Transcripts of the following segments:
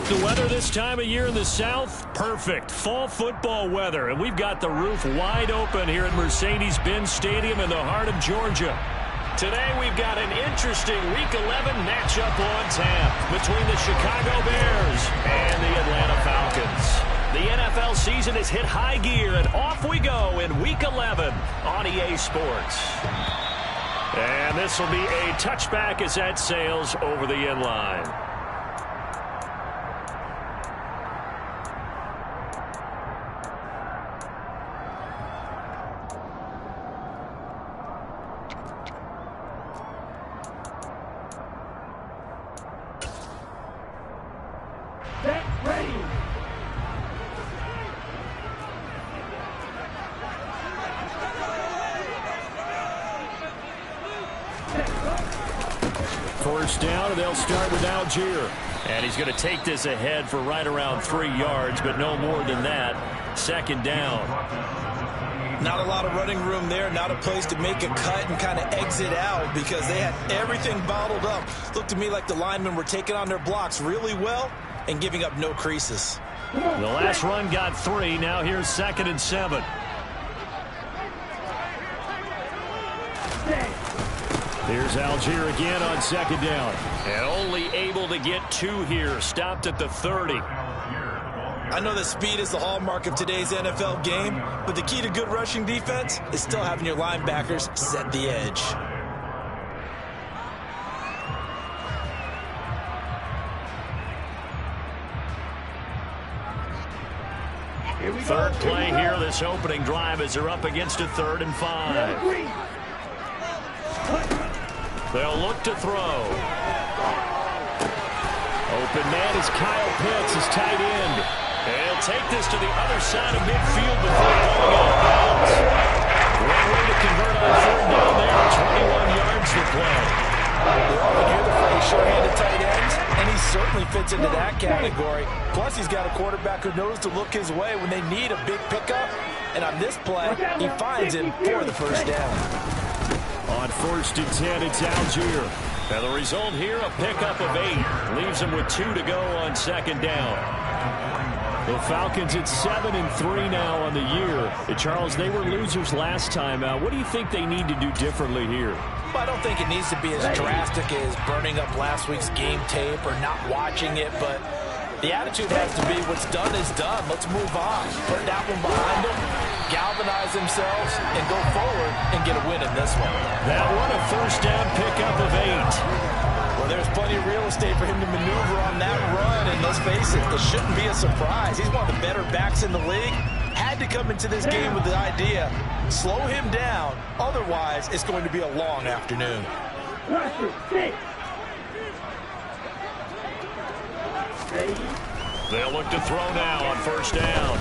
The weather this time of year in the South, perfect. Fall football weather, and we've got the roof wide open here at Mercedes-Benz Stadium in the heart of Georgia. Today we've got an interesting Week 11 matchup on tap between the Chicago Bears and the Atlanta Falcons. The NFL season has hit high gear, and off we go in Week 11 on EA Sports. And this will be a touchback as that sails over the end line. First down, and they'll start with Algier. And he's going to take this ahead for right around 3 yards, but no more than that. Second down. Not a lot of running room there, not a place to make a cut and kind of exit out because they had everything bottled up. Looked to me like the linemen were taking on their blocks really well and giving up no creases. The last run got 3. Now here's 2nd and 7. Here's Algier again on 2nd down. And only able to get 2 here. Stopped at the 30. I know that speed is the hallmark of today's NFL game, but the key to good rushing defense is still having your linebackers set the edge. Third play here, this opening drive, as they're up against a 3rd and 5. They'll look to throw. Open man is Kyle Pitts, his tight end. And he'll take this to the other side of midfield before going out of bounds. One way to convert on 3rd down there, 21 yards to play. We often hear the phrase short-handed tight ends, and he certainly fits into that category. Plus, he's got a quarterback who knows to look his way when they need a big pickup. And on this play, he finds him for the first down. On 1st and 10, it's Algier. And the result here, a pickup of 8. Leaves them with 2 to go on 2nd down. The Falcons at 7-3 now on the year. Charles, they were losers last time out. What do you think they need to do differently here? Well, I don't think it needs to be as drastic as burning up last week's game tape or not watching it, but the attitude has to be what's done is done. Let's move on. Put that one behind them, galvanize themselves, and go forward and get a win in this one. That one, a 1st down pickup of 8. Well, there's plenty of real estate for him to maneuver on that run, and let's face it, this shouldn't be a surprise. He's one of the better backs in the league. Had to come into this game with the idea, slow him down, otherwise it's going to be a long afternoon. They'll look to throw now on 1st down.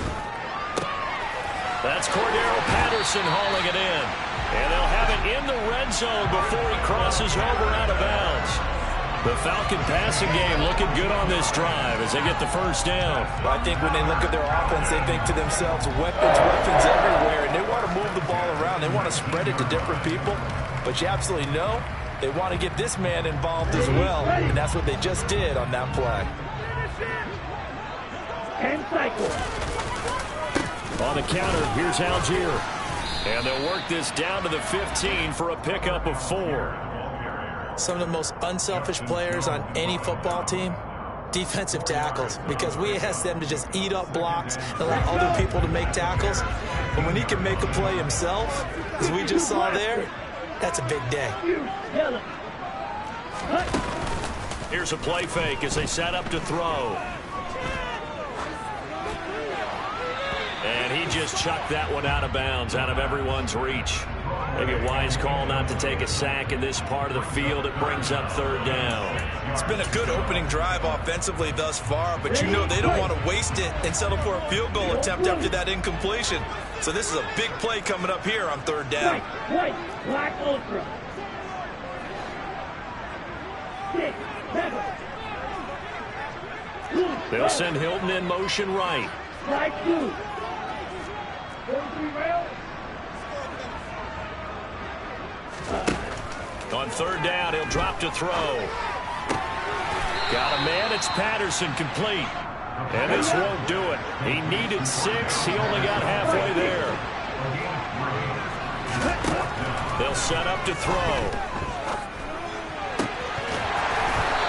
That's Cordero Patterson hauling it in. And they'll have it in the red zone before he crosses over out of bounds. The Falcon passing game looking good on this drive as they get the 1st down. Well, I think when they look at their offense, they think to themselves, weapons everywhere, and they want to move the ball around. They want to spread it to different people, but you absolutely know they want to get this man involved as well, and that's what they just did on that play. On the counter, here's Algier. And they'll work this down to the 15 for a pickup of 4. Some of the most unselfish players on any football team, defensive tackles, because we ask them to just eat up blocks and allow other people to make tackles. But when he can make a play himself, as we just saw there, that's a big day. Here's a play fake as they set up to throw. And he just chucked that one out of bounds, out of everyone's reach. Maybe a wise call not to take a sack in this part of the field. It brings up 3rd down. It's been a good opening drive offensively thus far, but you know they don't want to waste it and settle for a field goal attempt after that incompletion. So this is a big play coming up here on 3rd down. White, black ultra. 6, 7. They'll send Hilton in motion right. Strike 2. 43 rail. On 3rd down, he'll drop to throw. Got a man it's Patterson complete. And this won't do it. He needed 6. He only got halfway there. They'll set up to throw.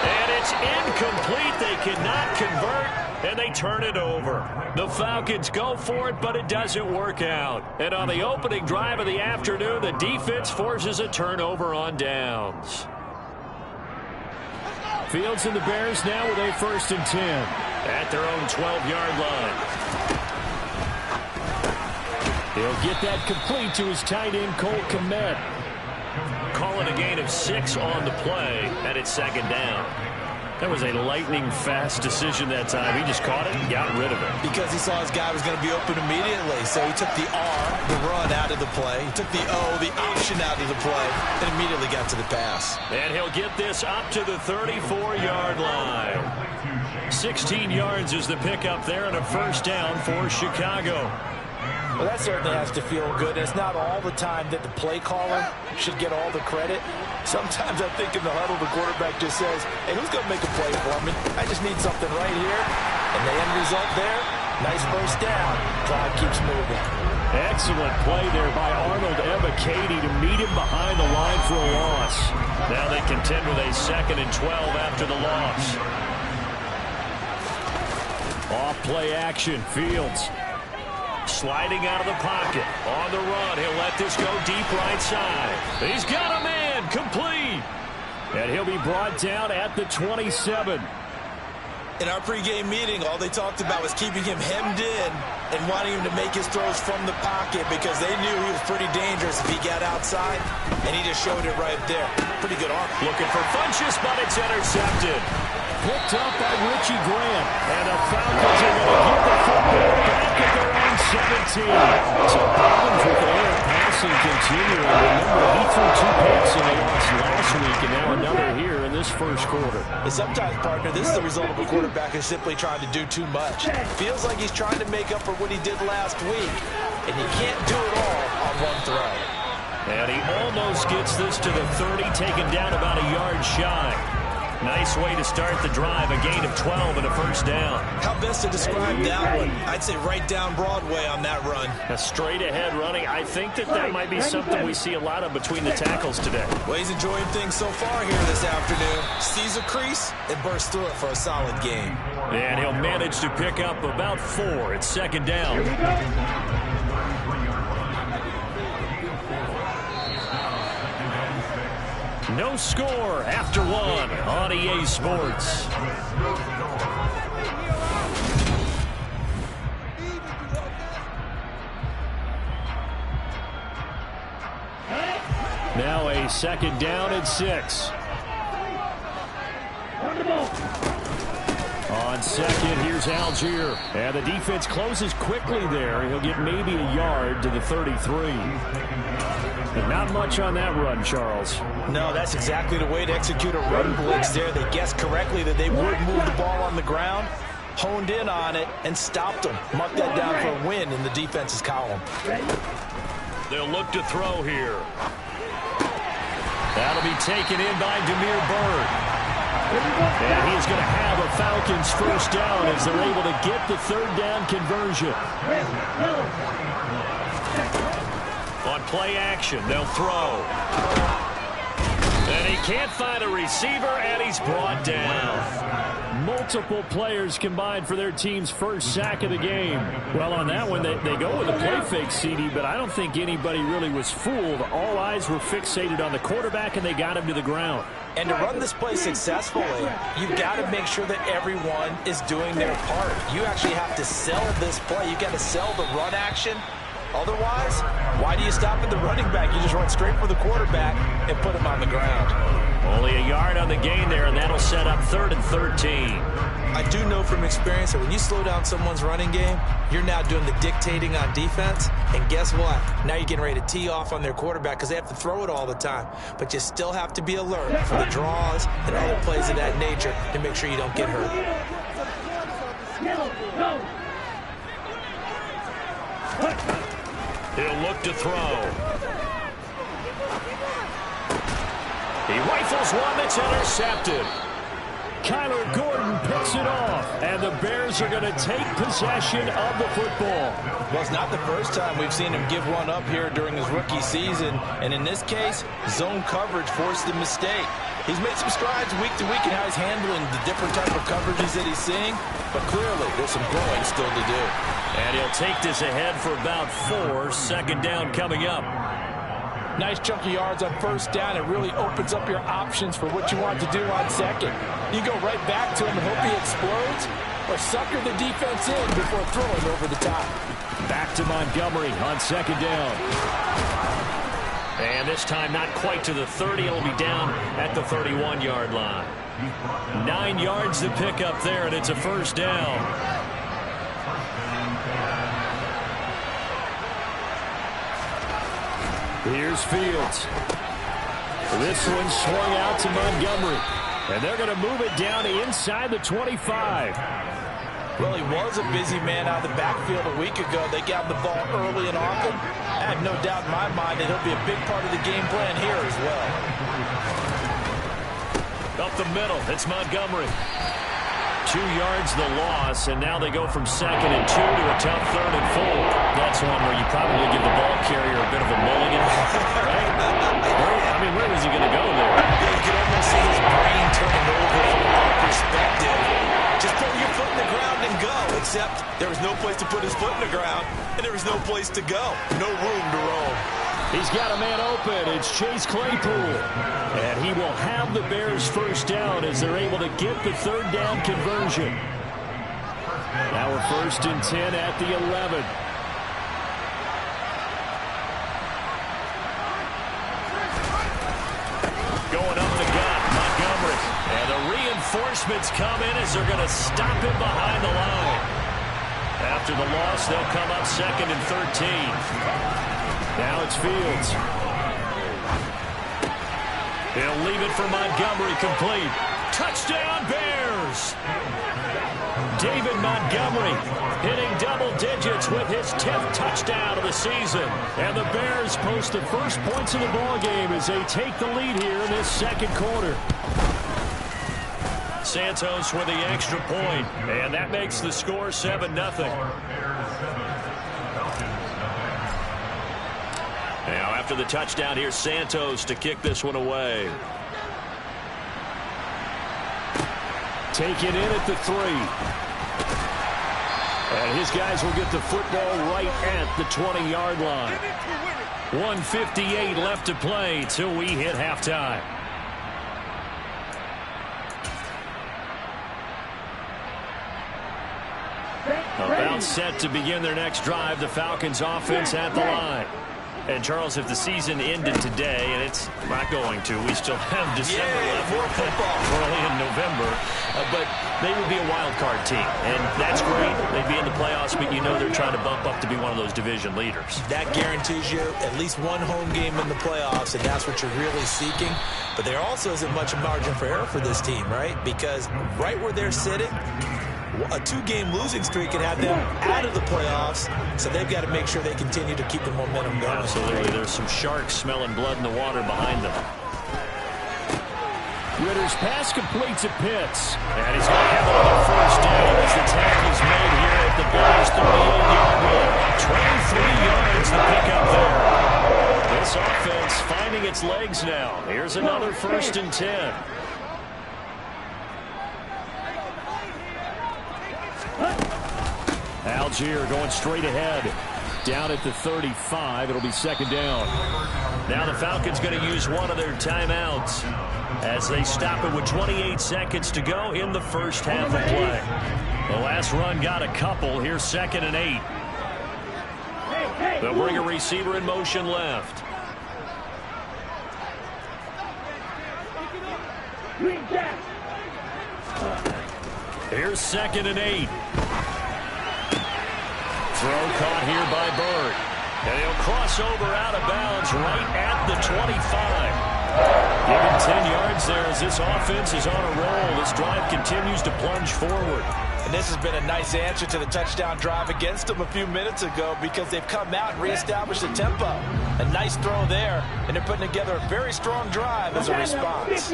And it's incomplete. They cannot convert, and they turn it over. The Falcons go for it, but it doesn't work out. And on the opening drive of the afternoon, the defense forces a turnover on downs. Fields and the Bears now with a 1st and 10 at their own 12-yard line. He'll get that complete to his tight end, Cole Kmet. Calling a gain of 6 on the play, and it's 2nd down. That was a lightning-fast decision that time. He just caught it and got rid of it. Because he saw his guy was going to be open immediately. So he took the R, the run, out of the play. He took the O, the option, out of the play, and immediately got to the pass. And he'll get this up to the 34-yard line. 16 yards is the pickup there, and a 1st down for Chicago. Well, that certainly has to feel good. And it's not all the time that the play caller should get all the credit. Sometimes I think in the huddle, the quarterback just says, hey, who's going to make a play for me? I just need something right here. And the end result there, nice 1st down. Drive keeps moving. Excellent play there by Arnold Ebiketie to meet him behind the line for a loss. Now they contend with a 2nd and 12 after the loss. Off play action, Fields. Sliding out of the pocket. On the run, he'll let this go deep right side. He's got a man, complete. And he'll be brought down at the 27. In our pregame meeting, all they talked about was keeping him hemmed in and wanting him to make his throws from the pocket because they knew he was pretty dangerous if he got outside, and he just showed it right there. Pretty good arm. Looking for Funchess, but it's intercepted. Picked up by Richie Grant, and the Falcons are going to get the football back at their own 17. So problems with air passing continuing. Remember, he threw 2 picks in the loss last week, and now another here in this 1st quarter. And sometimes, partner, this is the result of a quarterback who's simply trying to do too much. Feels like he's trying to make up for what he did last week, and you can't do it all on one throw. And he almost gets this to the 30, taken down about a yard shy. Nice way to start the drive, a gain of 12 and a 1st down. How best to describe that one? I'd say right down Broadway on that run. A straight-ahead running. I think that might be something we see a lot of between the tackles today. Well, he's enjoying things so far here this afternoon. Sees a crease and bursts through it for a solid gain. And he'll manage to pick up about 4. It's 2nd down. No score after 1 on EA Sports. Now a 2nd down and 6. On 2nd, here's Algier. And the defense closes quickly there. He'll get maybe a yard to the 33. And not much on that run, Charles. No, that's exactly the way to execute a run blitz there. They guessed correctly that they would move the ball on the ground, honed in on it, and stopped them. Marked that down for a win in the defense's column. They'll look to throw here. That'll be taken in by Demir Bird. And he's going to have a Falcons 1st down as they're able to get the 3rd down conversion. On play action, they'll throw. And he can't find a receiver, and he's brought down. Multiple players combined for their team's 1st sack of the game. Well, on that one, they go with a play fake, CD, but I don't think anybody really was fooled. All eyes were fixated on the quarterback, and they got him to the ground. And to run this play successfully, you've got to make sure that everyone is doing their part. You actually have to sell this play. You've got to sell the run action. Otherwise, why do you stop at the running back? You just run straight for the quarterback and put him on the ground. Only a yard on the gain there, and that'll set up 3rd and 13. I do know from experience that when you slow down someone's running game, you're now doing the dictating on defense. And guess what? Now you're getting ready to tee off on their quarterback because they have to throw it all the time. But you still have to be alert for the draws and other plays of that nature to make sure you don't get hurt. He'll look to throw. He rifles one that's intercepted. Kyler Gordon picks the Bears are going to take possession of the football. Well, it's not the first time we've seen him give one up here during his rookie season. And in this case, zone coverage forced the mistake. He's made some strides week to week in how he's handling the different type of coverages that he's seeing. But clearly, there's some growing still to do. And he'll take this ahead for about 4. Second down coming up. Nice chunky yards on first down. It really opens up your options for what you want to do on second. You go right back to him and hope he explodes, or sucker the defense in before throwing over the top. Back to Montgomery on second down. And this time not quite to the 30. It'll be down at the 31-yard line. 9 yards to pick up there, and it's a first down. Here's Fields. This one swung out to Montgomery. And they're going to move it down inside the 25. Well, he was a busy man out of the backfield a week ago. They got the ball early and often. I have no doubt in my mind that he'll be a big part of the game plan here as well. Up the middle, it's Montgomery. 2 yards the loss, and now they go from 2nd and 2 to a tough 3rd and 4. That's one where you probably give the ball carrier a bit of a mulligan, right? Where was he going to go there? Yeah, you can almost see his brain turning over from our perspective. Just put your foot in the ground and go, except there was no place to put his foot in the ground, and there was no place to go. No room to roam. He's got a man open. It's Chase Claypool. And he will have the Bears first down as they're able to get the 3rd down conversion. Now we're 1st and 10 at the 11. Going up the gut, Montgomery. And the reinforcements come in as they're going to stop him behind the line. After the loss, they'll come up 2nd and 13. Now it's Fields. He'll leave it for Montgomery, complete. Touchdown, Bears! David Montgomery hitting double digits with his 10th touchdown of the season. And the Bears post the first points of the ballgame as they take the lead here in this 2nd quarter. Santos with the extra point, and that makes the score 7-0. Now after the touchdown, here's Santos to kick this one away. Taken in at the 3. And his guys will get the football right at the 20-yard line. 1:58 left to play till we hit halftime. About set to begin their next drive. The Falcons offense at the line. And, Charles, if the season ended today, and it's not going to, we still have December left. More football. Early in November. But they would be a wild card team. And that's great. They'd be in the playoffs, but you know they're trying to bump up to be one of those division leaders. That guarantees you at least one home game in the playoffs, and that's what you're really seeking. But there also isn't much margin for error for this team, right? Because right where they're sitting, a 2-game losing streak can have them out of the playoffs, so they've got to make sure they continue to keep the momentum going. Absolutely. There's some sharks smelling blood in the water behind them. Ritter's pass completes at Pitts. And he's going to have another first down as the tackle is made here at the Bears' 38-yard line. 23 yards to pick up there. This offense finding its legs now. Here's another 1st and 10. Algier going straight ahead. Down at the 35. It'll be 2nd down. Now the Falcons going to use one of their timeouts as they stop it with 28 seconds to go in the first half of play. The last run got a couple. Here's 2nd and 8. They'll bring a receiver in motion left. Here's 2nd and 8. Throw caught here by Bird. And he'll cross over out of bounds right at the 25. Given 10 yards there as this offense is on a roll. This drive continues to plunge forward. And this has been a nice answer to the touchdown drive against them a few minutes ago because they've come out and reestablished the tempo. A nice throw there, and they're putting together a very strong drive as a response.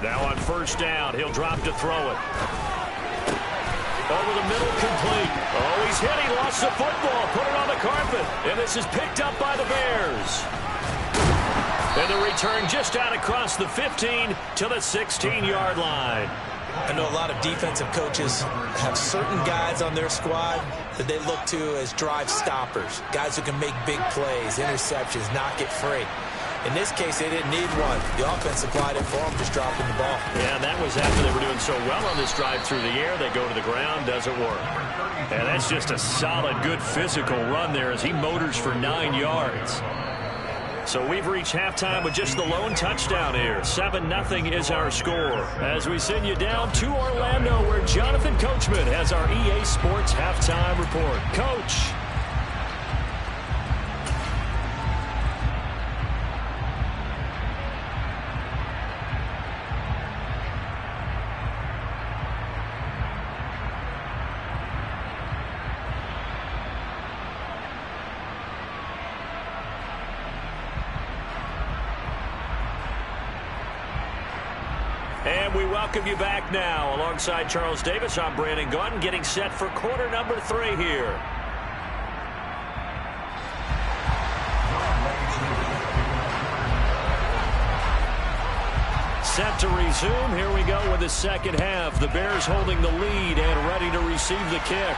Now on first down, he'll drop to throw it. Over the middle, complete. Oh, he's hit. He lost the football. Put it on the carpet. And this is picked up by the Bears. And the return just out across the 15 to the 16-yard line. I know a lot of defensive coaches have certain guys on their squad that they look to as drive stoppers, guys who can make big plays, interceptions, knock it free. In this case, they didn't need one. The offense supplied it for them, just dropping the ball. Yeah, and that was after they were doing so well on this drive through the air. They go to the ground, doesn't work. And that's just a solid, good physical run there as he motors for 9 yards. So we've reached halftime with just the lone touchdown here. 7-0 is our score. As we send you down to Orlando, where Jonathan Coachman has our EA Sports halftime report. Coach. And we welcome you back now. Alongside Charles Davis, I'm Brandon Gunn, getting set for quarter number 3 here. Set to resume. Here we go with the second half. The Bears holding the lead and ready to receive the kick.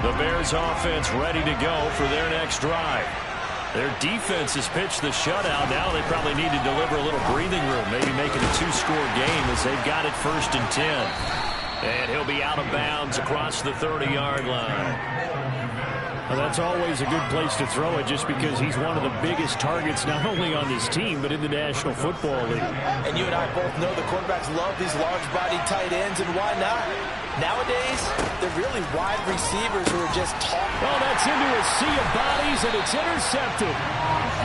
The Bears offense ready to go for their next drive. Their defense has pitched the shutout. Now they probably need to deliver a little breathing room, maybe make it a 2-score game as they've got it 1st and 10. And he'll be out of bounds across the 30-yard line. Well, that's always a good place to throw it just because he's one of the biggest targets not only on this team but in the National Football League. And you and I both know the quarterbacks love these large-bodied tight ends, and why not? Nowadays, they're really wide receivers who are just tall. Well, that's into a sea of bodies, and it's intercepted.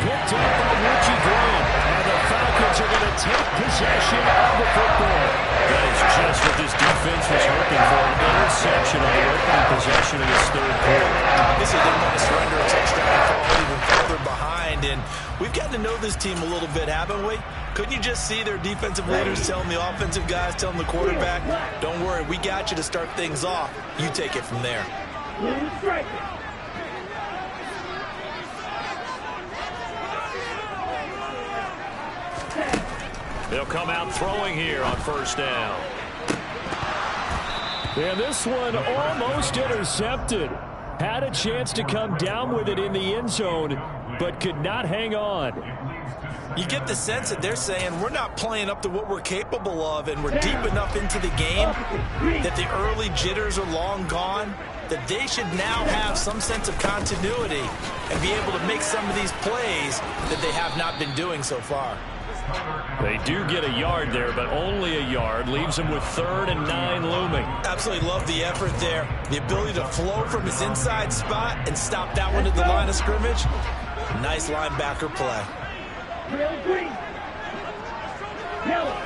Picked up by Richie Graham. And the Falcons are going to take possession of the football. That is just what this defense was hoping for. An interception on the opening possession of this third quarter. Obviously, didn't want to surrender a touchdown and fall even further behind. And we've gotten to know this team a little bit, haven't we? Couldn't you just see their defensive leaders telling the offensive guys, telling the quarterback, don't worry, we got you to start things off. You take it from there. They'll come out throwing here on first down. And this one almost intercepted. Had a chance to come down with it in the end zone, but could not hang on. You get the sense that they're saying we're not playing up to what we're capable of, and we're deep enough into the game that the early jitters are long gone, that they should now have some sense of continuity and be able to make some of these plays that they have not been doing so far. They do get a yard there, but only a yard. Leaves them with 3rd and 9 looming. Absolutely love the effort there. The ability to flow from his inside spot and stop that one at the line of scrimmage. Nice linebacker play.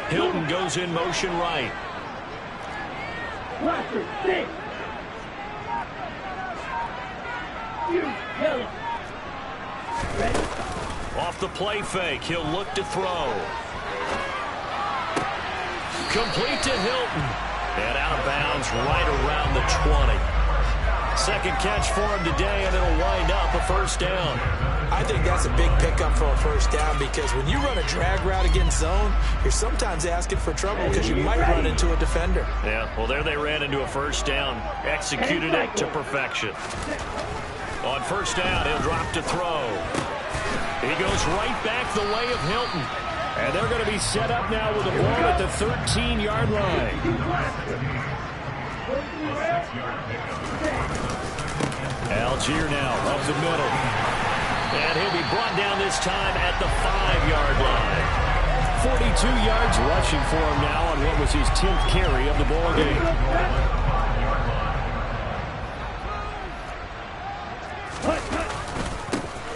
Hilton goes in motion right. Off the play fake, he'll look to throw. Complete to Hilton. And out of bounds right around the 20. Second catch for him today, and it'll wind up a first down. I think that's a big pickup for a first down because when you run a drag route against zone, you're sometimes asking for trouble because you might run into a defender. Yeah, well, there they ran into a first down. Executed it to perfection. On first down, he'll drop to throw. He goes right back the way of Hilton. And they're going to be set up now with the ball at the 13-yard line. Algier now up the middle. And he'll be brought down this time at the 5-yard line. 42 yards rushing for him now on what was his 10th carry of the ball game.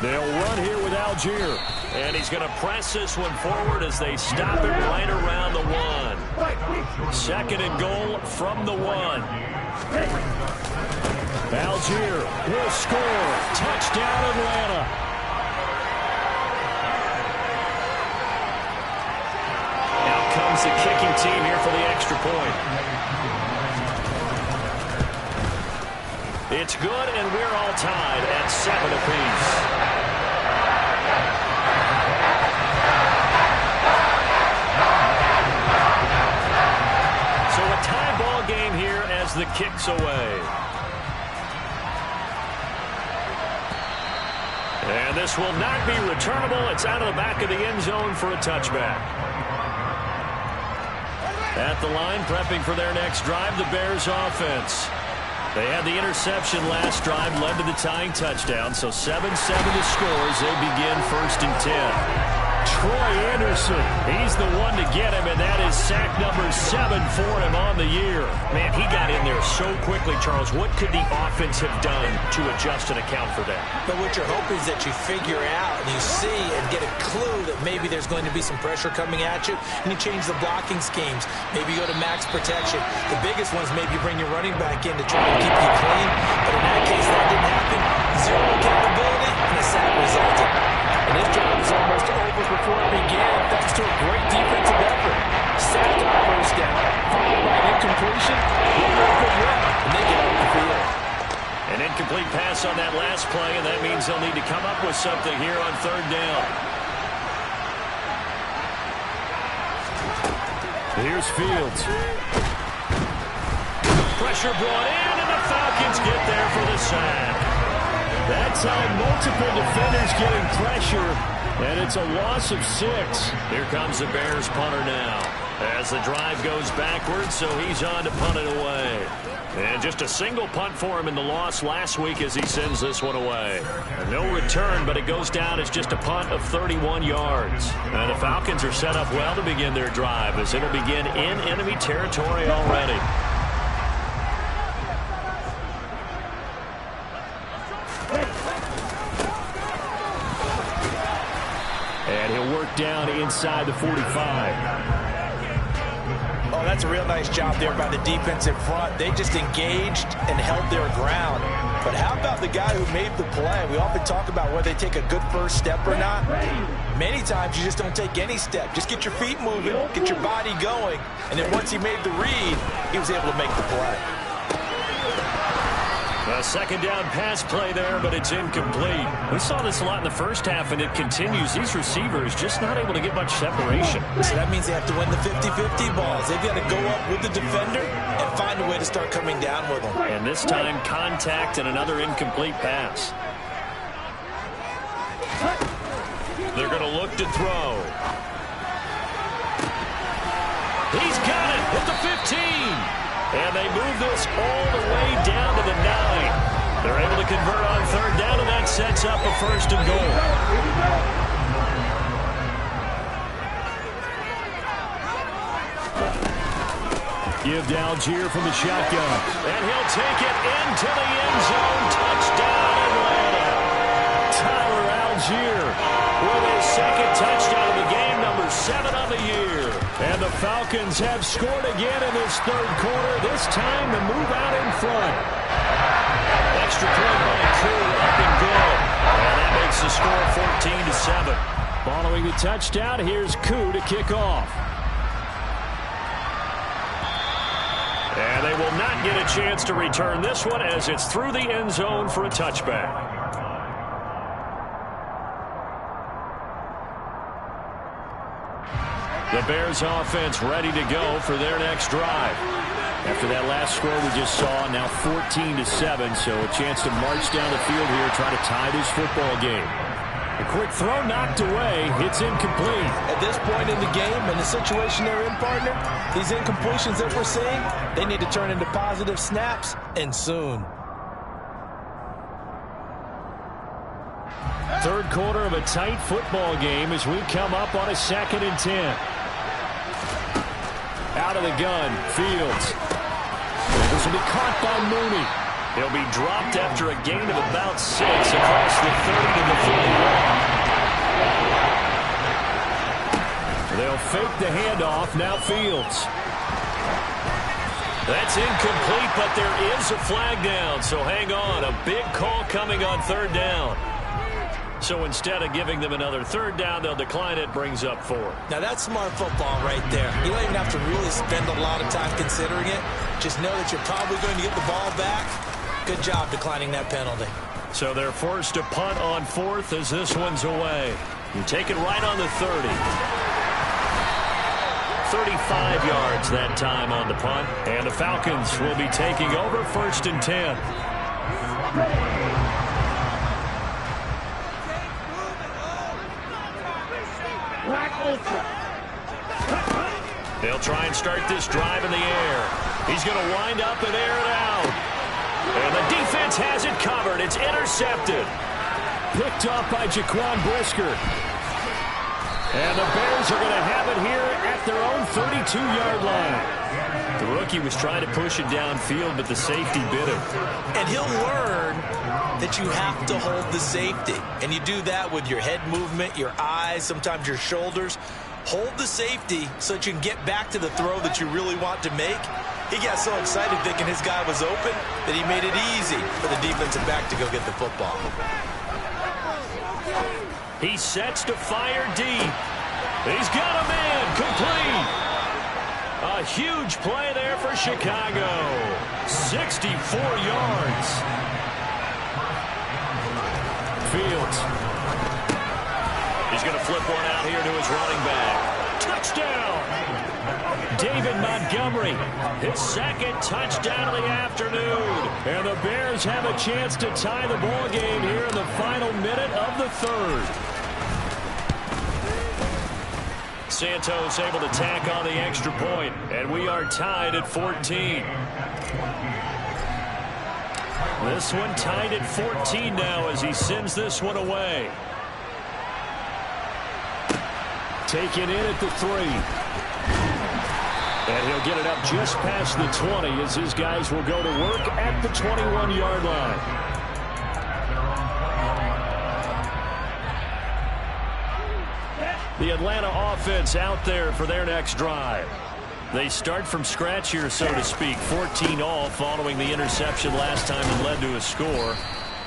They'll run here with Algier. And he's going to press this one forward as they stop it right around the 1. Second and goal from the 1. Algier will score. Touchdown, Atlanta. Out comes the kicking team here for the extra point. It's good, and we're all tied at 7 apiece. So a tie ball game here as the kick's away. And this will not be returnable. It's out of the back of the end zone for a touchback. At the line, prepping for their next drive, the Bears offense. They had the interception last drive, led to the tying touchdown. So 7-7 to score as they begin 1st and 10. Troy Anderson, he's the one to get him, and that is sack number 7 for him on the year. Man, he got in there so quickly, Charles. What could the offense have done to adjust and account for that? But what you're hoping is that you figure out and you see and get a clue that maybe there's going to be some pressure coming at you, and you change the blocking schemes. Maybe you go to max protection. The biggest ones, maybe you bring your running back in to try to keep you clean. But in that case, that didn't happen. 0 accountability, and a sack resulted. And this drive was almost over before it began, thanks to a great defensive effort. Sacked on first down, followed by an incompletion, one more good rep, and they get off the field. An incomplete pass on that last play, and that means they'll need to come up with something here on 3rd down. Here's Fields. Pressure brought in, and the Falcons get there for the sack. That time, multiple defenders getting pressure, and it's a loss of 6. Here comes the Bears punter now as the drive goes backwards, so he's on to punt it away. And just a single punt for him in the loss last week as he sends this one away. No return, but it goes down as just a punt of 31 yards. And the Falcons are set up well to begin their drive as it'll begin in enemy territory already. And he'll work down inside the 45. Oh, that's a real nice job there by the defensive front. They just engaged and held their ground. But how about the guy who made the play? We often talk about whether they take a good first step or not. Many times you just don't take any step. Just get your feet moving, get your body going, and then once he made the read, he was able to make the play. A 2nd down pass play there, but it's incomplete. We saw this a lot in the first half, and it continues. These receivers just not able to get much separation. So that means they have to win the 50-50 balls. They've got to go up with the defender and find a way to start coming down with them. And this time, contact and another incomplete pass. They're going to look to throw. He's got it at the 15. And they move this all the way down to the 9. They're able to convert on 3rd down, and that sets up a 1st and goal. Give to Algier from the shotgun. And he'll take it into the end zone. Touchdown, Atlanta. Tyler Algier with his 2nd touchdown of the game, number 7 on the year. And the Falcons have scored again in this 3rd quarter, this time to move out in front. Extra point by Koo, up and good. And that makes the score 14-7. Following the touchdown, here's Koo to kick off. And they will not get a chance to return this one as it's through the end zone for a touchback. The Bears offense ready to go for their next drive. After that last score we just saw, now 14-7, so a chance to march down the field here, try to tie this football game. A quick throw knocked away. It's incomplete. At this point in the game and the situation they're in, partner, these incompletions that we're seeing, they need to turn into positive snaps, and soon. 3rd quarter of a tight football game as we come up on a 2nd and 10. Out of the gun, Fields. This will be caught by Mooney. He'll be dropped after a gain of about 6 across the 30 to the 41. They'll fake the handoff. Now Fields. That's incomplete, but there is a flag down, so hang on. A big call coming on third down. So instead of giving them another third down, they'll decline it, brings up 4. Now that's smart football right there. You don't even have to really spend a lot of time considering it. Just know that you're probably going to get the ball back. Good job declining that penalty. So they're forced to punt on 4th as this one's away. You take it right on the 30. 35 yards that time on the punt. And the Falcons will be taking over 1st and 10. They'll try and start this drive in the air. He's going to wind up and air it out. And the defense has it covered. It's intercepted. Picked off by Jaquan Brisker. And the Bears are going to have it here at their own 32-yard line. The rookie was trying to push it downfield, but the safety bit him. And he'll learn that you have to hold the safety. And you do that with your head movement, your eyes, sometimes your shoulders. Hold the safety so that you can get back to the throw that you really want to make. He got so excited thinking his guy was open that he made it easy for the defensive back to go get the football. He sets to fire deep. He's got a man complete. A huge play there for Chicago. 64 yards. Fields. He's going to flip one out here to his running back. Touchdown. David Montgomery, his 2nd touchdown of the afternoon. And the Bears have a chance to tie the ball game here in the final minute of the 3rd. Santos able to tack on the extra point, and we are tied at 14. This one tied at 14 now as he sends this one away. Taken in at the 3. And he'll get it up just past the 20 as his guys will go to work at the 21-yard line. The Atlanta offense out there for their next drive. They start from scratch here, so to speak. 14 all following the interception last time that led to a score.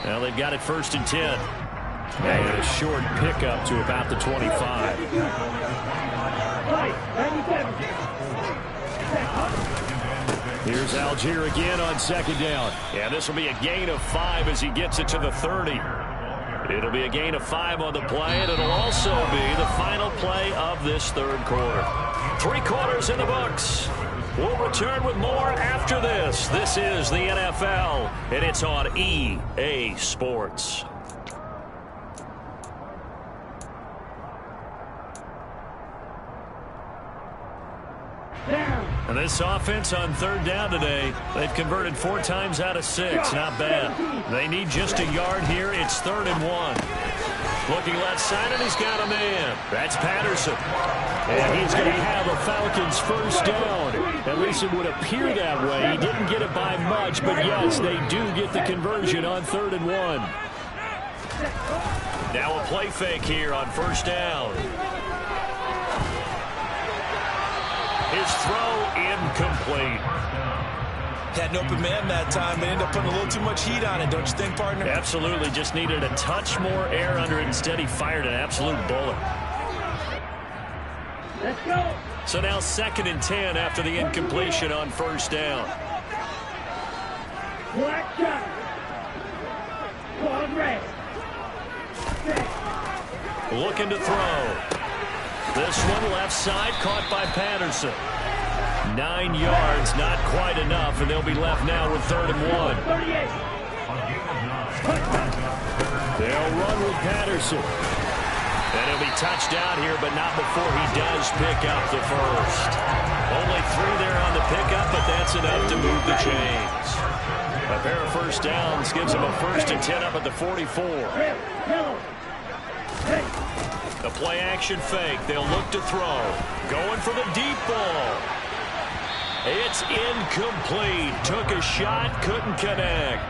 Now they've got it 1st and 10. And a short pickup to about the 25. Here's Algier again on 2nd down. Yeah, this will be a gain of 5 as he gets it to the 30. It'll be a gain of 5 on the play, and it'll also be the final play of this 3rd quarter. 3 quarters in the books. We'll return with more after this. This is the NFL, and it's on EA Sports. And this offense on 3rd down today, they've converted 4 times out of 6. Not bad. They need just a yard here. It's 3rd and 1. Looking left side, and he's got a man. That's Patterson. And he's going to have a Falcons 1st down. At least it would appear that way. He didn't get it by much, but yes, they do get the conversion on 3rd and 1. Now a play fake here on 1st down. His throw incomplete. Had an open man that time, but ended up putting a little too much heat on it, don't you think, partner? Absolutely. Just needed a touch more air under it. Instead, he fired an absolute bullet. Let's go. So now 2nd and 10 after the incompletion on 1st down. Black shot. Ball red. Looking to throw. This one left side caught by Patterson. 9 yards, not quite enough, and they'll be left now with 3rd and 1. 38. They'll run with Patterson. And he'll be touched down here, but not before he does pick up the 1st. Only 3 there on the pickup, but that's enough to move the chains. A pair of 1st downs gives him a 1st and 10 up at the 44. The play action fake. They'll look to throw. Going for the deep ball. It's incomplete. Took a shot, couldn't connect.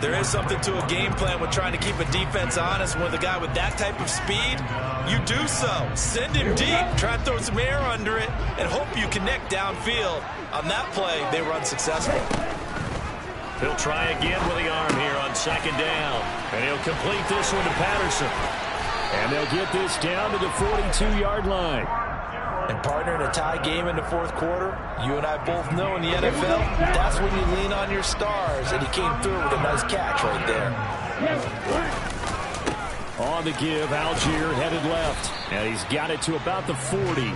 There is something to a game plan with trying to keep a defense honest. With a guy with that type of speed, you do so. Send him deep, try and throw some air under it, and hope you connect downfield. On that play, they were unsuccessful. He'll try again with the arm here on second down. And he'll complete this one to Patterson. And they'll get this down to the 42-yard line. And partner, in a tie game in the fourth quarter, you and I both know in the NFL, that's when you lean on your stars, and he came through with a nice catch right there. On the give, Algier headed left, and he's got it to about the 40.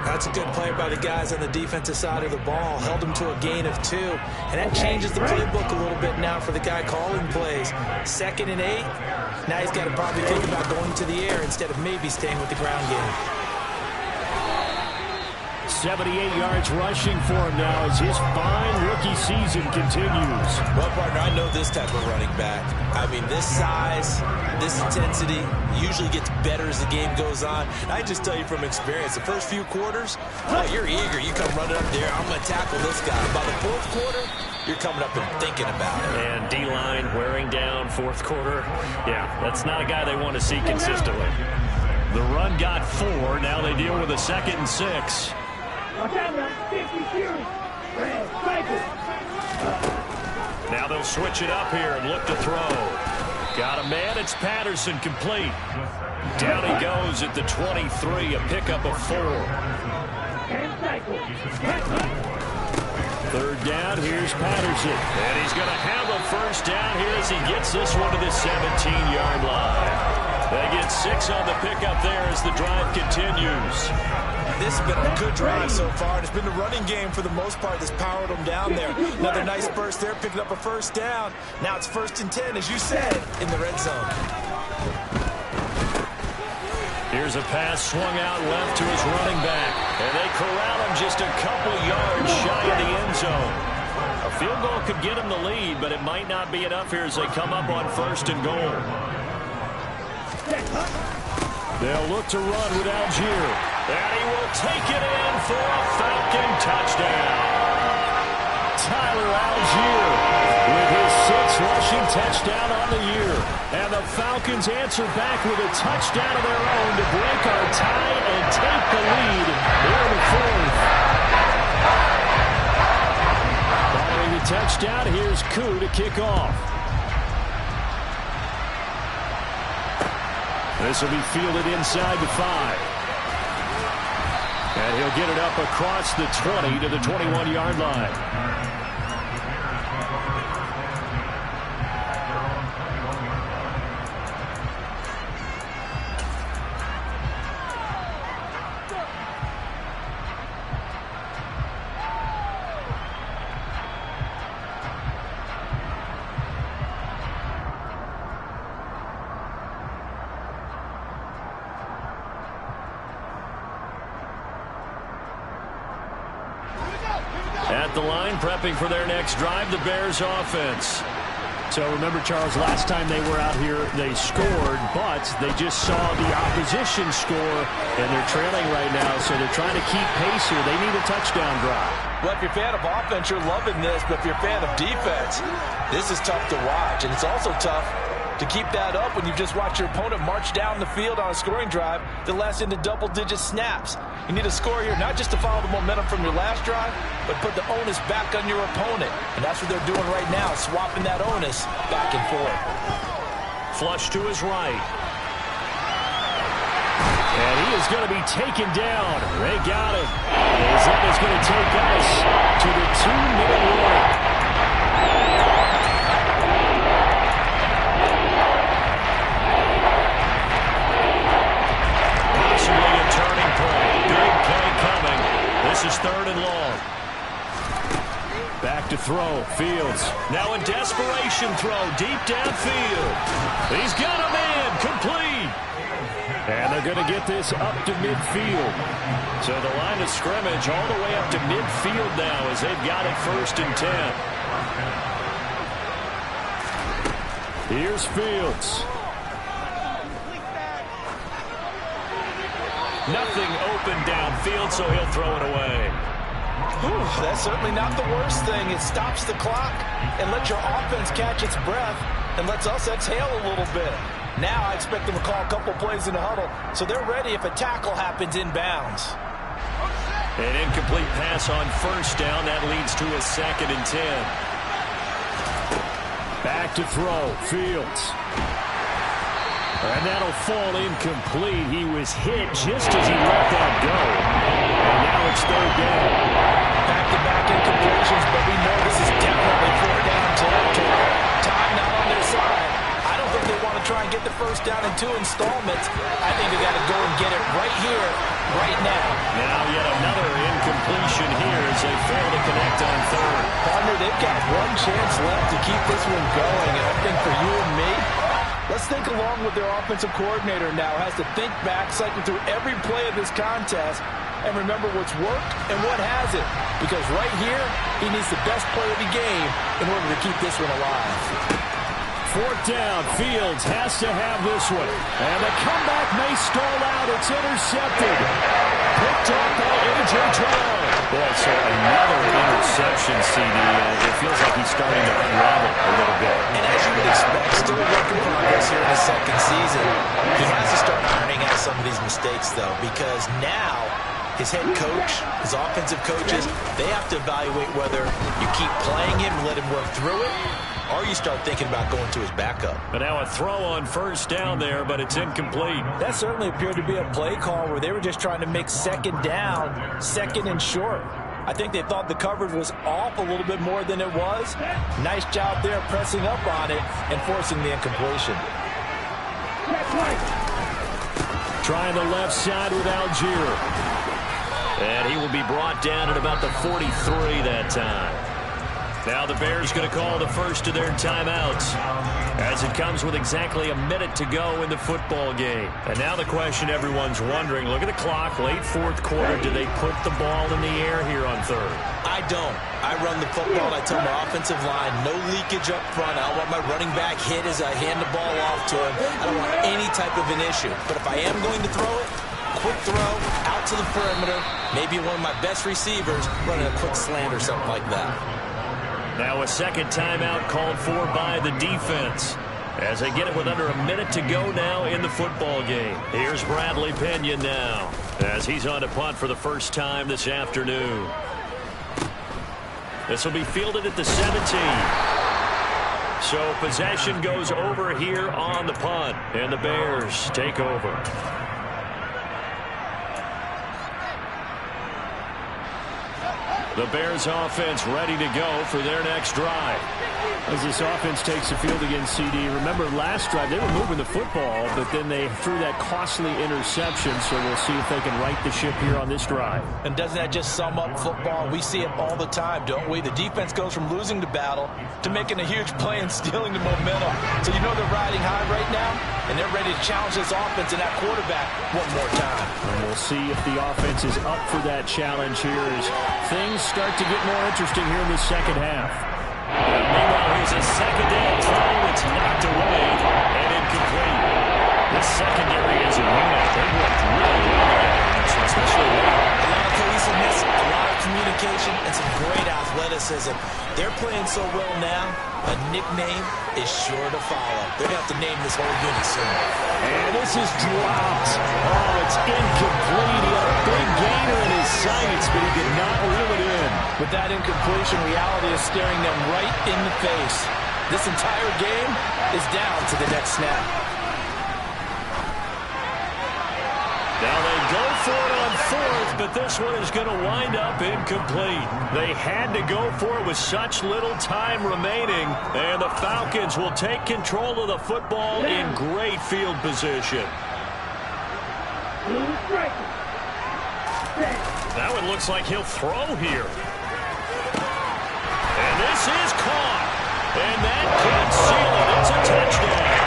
That's a good play by the guys on the defensive side of the ball. Held him to a gain of 2, and that changes the playbook a little bit now for the guy calling plays. 2nd and 8, now he's got to probably think about going to the air instead of maybe staying with the ground game. 78 yards rushing for him now as his fine rookie season continues. Well, partner, I know this type of running back. I mean, this size, this intensity usually gets better as the game goes on. I just tell you from experience, the first few quarters, oh, you're eager. You come running up there, I'm going to tackle this guy. By the fourth quarter, you're coming up and thinking about it. And D-line wearing down fourth quarter. Yeah, that's not a guy they want to see consistently. The run got 4. Now they deal with a 2nd and 6. Now they'll switch it up here and look to throw. Got a man. It's Patterson, complete. Down he goes at the 23, a pickup of 4. 3rd down, here's Patterson. And he's going to have a first down here as he gets this one to the 17-yard line. They get 6 on the pickup there as the drive continues. This has been a good drive so far. It's been the running game for the most part that's powered them down there. Another nice burst there, picking up a first down. Now it's 1st and 10, as you said, in the red zone. Here's a pass swung out left to his running back. And they corral him just a couple yards shy of the end zone. A field goal could get him the lead, but it might not be enough here as they come up on 1st and goal. They'll look to run with Algier. And he will take it in for a Falcon touchdown. Tyler Algier with his 6th rushing touchdown on the year. And the Falcons answer back with a touchdown of their own to break our tie and take the lead in the 4th. Following the touchdown, here's Koo to kick off. This will be fielded inside the 5. And he'll get it up across the 20 to the 21-yard line. At the line, prepping for their next drive, the Bears offense. So remember, Charles, last time they were out here, they scored, but they just saw the opposition score, and they're trailing right now, so they're trying to keep pace here. They need a touchdown drive. Well, if you're a fan of offense, you're loving this, but if you're a fan of defense, this is tough to watch, and it's also tough to keep that up when you've just watched your opponent march down the field on a scoring drive that lasts into double-digit snaps. You need a score here, not just to follow the momentum from your last drive, but put the onus back on your opponent. And that's what they're doing right now, swapping that onus back and forth. Flush to his right. And he is going to be taken down. They got him. As that is going to take us to the 2-minute warning. This is 3rd and long. Back to throw. Fields. Now a desperation throw deep downfield. He's got a man. Complete. And they're going to get this up to midfield. So the line of scrimmage all the way up to midfield now as they've got it 1st and 10. Here's Fields. Nothing open downfield, so he'll throw it away. Whew, that's certainly not the worst thing. It stops the clock and lets your offense catch its breath and lets us exhale a little bit. Now I expect them to call a couple plays in the huddle so they're ready if a tackle happens inbounds. An incomplete pass on first down. That leads to a 2nd and 10. Back to throw. Fields. And that'll fall incomplete. He was hit just as he let that go. And now it's 3rd down. Back-to-back incompletions, but we know this is definitely 4th down territory. Time not on their side. I don't think they want to try and get the first down in 2 installments. I think they got to go and get it right here, right now. Now yet another incompletion here as they fail to connect on 3rd. Partner, they've got one chance left to keep this one going, and I think for you and me, let's think along with their offensive coordinator now. Has to think back, cycle through every play of this contest, and remember what's worked and what hasn't. Because right here, he needs the best play of the game in order to keep this one alive. 4th down. Fields has to have this one. And the comeback may stall out. It's intercepted. Picked up by A.J. Terrell. Boy, so another interception, CD. It feels like he's starting to unravel a little bit. And as you would expect, still a work in progress here in his 2nd season. He has to start ironing out some of these mistakes, though, because now his head coach, his offensive coaches, they have to evaluate whether you keep playing him and let him work through it, or you start thinking about going to his backup. But now a throw on first down there, but it's incomplete. That certainly appeared to be a play call where they were just trying to make 2nd down, 2nd and short. I think they thought the coverage was off a little bit more than it was. Nice job there pressing up on it and forcing the incompletion. Trying the left side with Algier. And he will be brought down at about the 43 that time. Now the Bears going to call the first of their timeouts as it comes with exactly a minute to go in the football game. And now the question everyone's wondering, look at the clock, late 4th quarter. Do they put the ball in the air here on 3rd? I don't. I run the football, and I tell my offensive line, no leakage up front. I don't want my running back hit as I hand the ball off to him. I don't want any type of an issue. But if I am going to throw it, quick throw, out to the perimeter, maybe one of my best receivers running a quick slant or something like that. Now a 2nd timeout called for by the defense as they get it with under a minute to go now in the football game. Here's Bradley Pena now as he's on to punt for the first time this afternoon. This will be fielded at the 17. So possession goes over here on the punt, and the Bears take over. The Bears offense ready to go for their next drive. As this offense takes the field against CD, remember last drive they were moving the football, but then they threw that costly interception, so we'll see if they can right the ship here on this drive. And doesn't that just sum up football? We see it all the time, don't we? The defense goes from losing the battle to making a huge play and stealing the momentum. So you know they're riding high right now, and they're ready to challenge this offense and that quarterback one more time. And we'll see if the offense is up for that challenge here as things start to get more interesting here in the 2nd half. Meanwhile, here's a 2nd down throw. It's knocked away and incomplete. The secondary is a unit. They've worked really well, especially late. A lot of cohesiveness, a lot of communication, and some great athleticism. They're playing so well now, a nickname is sure to follow. They're going to have to name this whole unit soon. And this is dropped. Oh, it's incomplete. He had a big gainer in his sights, but he did not reel it in. With that incompletion, reality is staring them right in the face. This entire game is down to the next snap. Now they go for it on 4th, but this one is going to wind up incomplete. They had to go for it with such little time remaining, and the Falcons will take control of the football in great field position. Now it looks like he'll throw here. And this is caught. And that could seal it. It's a touchdown.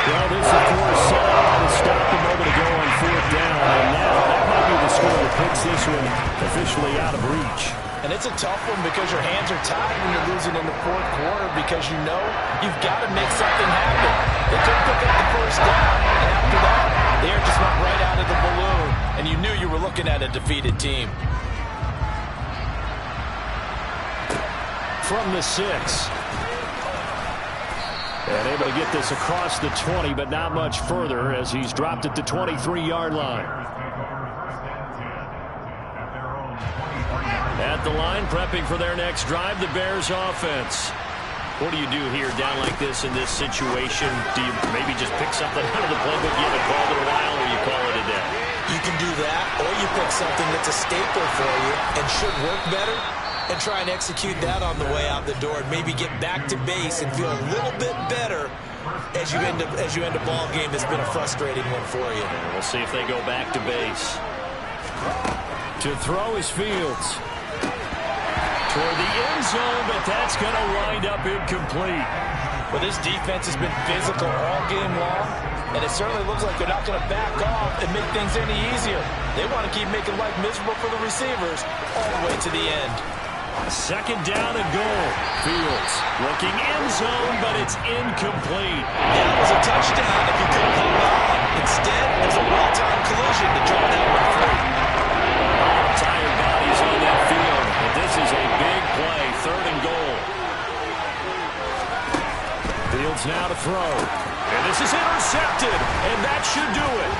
Well, this, of course, set up to stop a moment ago on 4th down. And now that might be the score that puts this one officially out of reach. And it's a tough one because your hands are tied when you're losing in the 4th quarter because you know you've got to make something happen. They couldn't pick up the first down, and after that, the air just went right out of the balloon, and you knew you were looking at a defeated team. from the 6. And able to get this across the 20, but not much further as he's dropped at the 23-yard line. At the line, prepping for their next drive, the Bears offense. What do you do here down like this in this situation? Do you maybe just pick something out of the playbook you haven't called in a while, or you call it a day? You can do that, or you pick something that's a staple for you and should work better and try and execute that on the way out the door and maybe get back to base and feel a little bit better as you end a ball game that's been a frustrating one for you. We'll see if they go back to base. To throw is Fields. Toward the end zone, but that's going to wind up incomplete. Well, this defense has been physical all game long, and it certainly looks like they're not going to back off and make things any easier. They want to keep making life miserable for the receivers all the way to the end. Second down and goal. Fields looking end zone, but it's incomplete. That was a touchdown if you could have hung on. Instead, there's a well-timed collision to draw that one free. Tired bodies on that field, but this is a big play. 3rd and goal. Fields now to throw. And this is intercepted, and that should do it.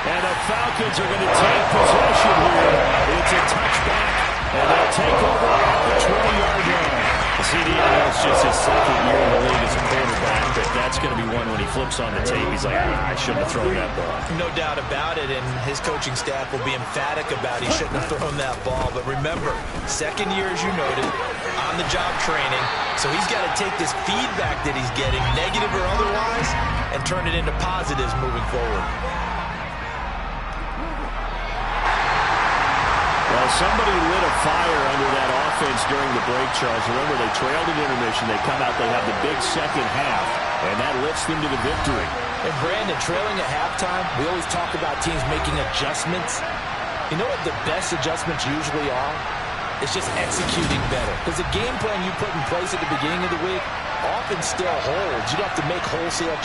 And the Falcons are going to take possession here. It's a touchback, and they'll take over at the 20-yard line. CD, I know it's just his 2nd year in the league as a quarterback, but that's going to be one when he flips on the tape. He's like, I shouldn't have thrown that ball. No doubt about it, and his coaching staff will be emphatic about he shouldn't have thrown that ball. But remember, 2nd year, as you noted, on-the-job training, so he's got to take this feedback that he's getting, negative or otherwise, and turn it into positives moving forward. Well, somebody lit a fire under that offense during the break, Charles. Remember, they trailed at intermission. They come out, they have the big second half, and that lifts them to the victory. And Brandon, trailing at halftime, we always talk about teams making adjustments. You know what the best adjustments usually are? It's just executing better. Because the game plan you put in place at the beginning of the week often still holds. You don't have to make wholesale changes.